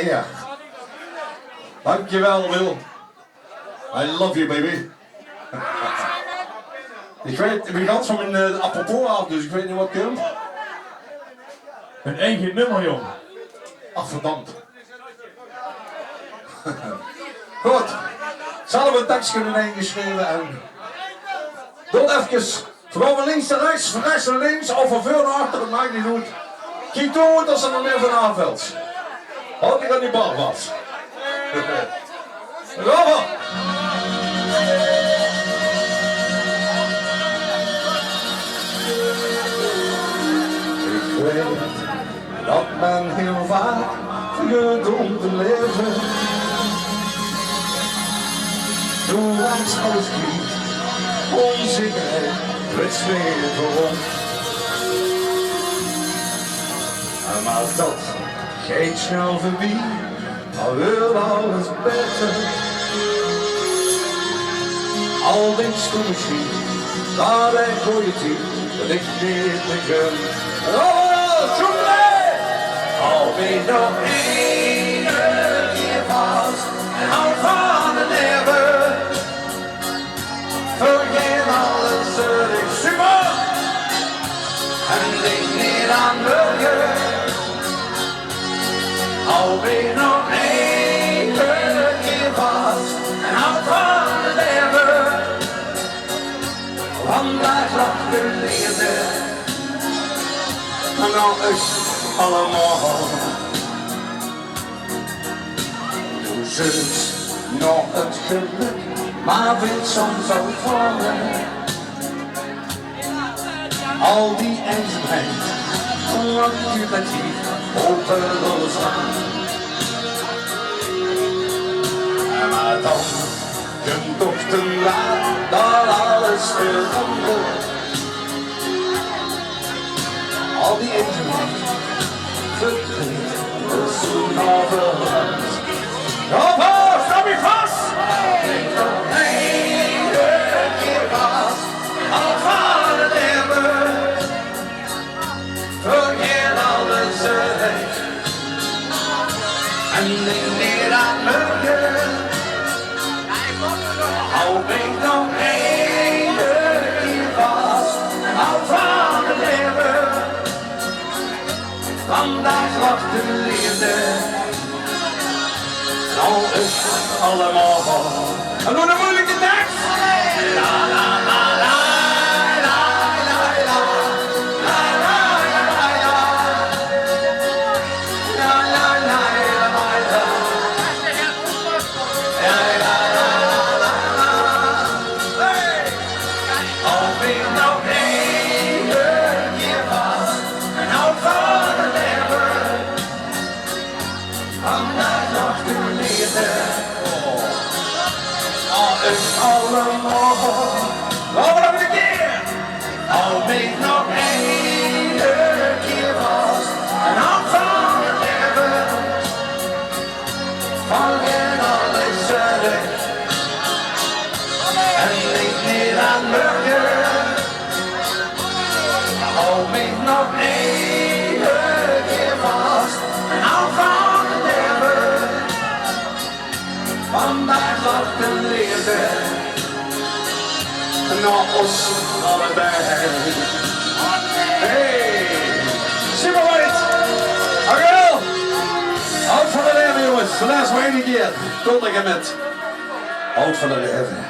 eer. Dankjewel, Wil. I love you, baby. Ik weet, wie gaat van mijn apropos af, dus ik weet niet wat komt. Een eigen nummer, jong. Ach, verdammt. Goed. Zullen we een tekst kunnen ingeschreven en... Doe even. Van links naar rechts, van rechts naar links, of van voor naar achter, dat maakt niet goed. Kijk toe als er nog meer van aanvalt. Houd ik aan die bal vast. Robert! Ik weet dat men heel vaak vergeet om te leven. Toen langs alles kliet, onzekerheid, het zweven rond. Maar dat gaat snel voorbij, al wil alles beter. Al denkst je misschien, dat ik voor je team, dat ik niet meer gun. Oh, zoek mee! Al ben je nog één keer vast, en hou van het leven. Vergeet alles, het is super, en denk niet aan milieu. Al ben je nog één keer vast, en hou van het leven. Vandaag lacht de liefde, en dan is allemaal. Doe zus nog het geluk, maar weet soms ook vallen. Al die eenzaamheid, wat duurt hopeloos aan. Maar dan komt toch te laat dat alles verandert. Al die eenzaamheid, verdriet, is toen overland. Hoppa, stap je vast! Ik nog één keer vast, al van het leven. Vergeet alles uit, en denk niet aan milieu. Hou ik nog één keer vast, hou van het leven. Vandaag lacht de liefde, nou is het allemaal. En doe de moeilijke tekst! La la la la, la la la, la la la la, la la la la, la la la la. Al ben je nog één keer vast, en hou van het leven. Vandaag lacht de liefde, al is allemaal. Nog een keer! Al ben je nog één keer vast, en hou van het leven. Vergeet alles uit, en denk niet aan milieu. Al ben je nog één keer vast, en hou van het leven. Vandaag lacht de liefde, naar ons allebei. Hey, super white! Dankjewel! Houd van de leven, jongens. De laatste maar één keer. Tot en met. Houd van de leven.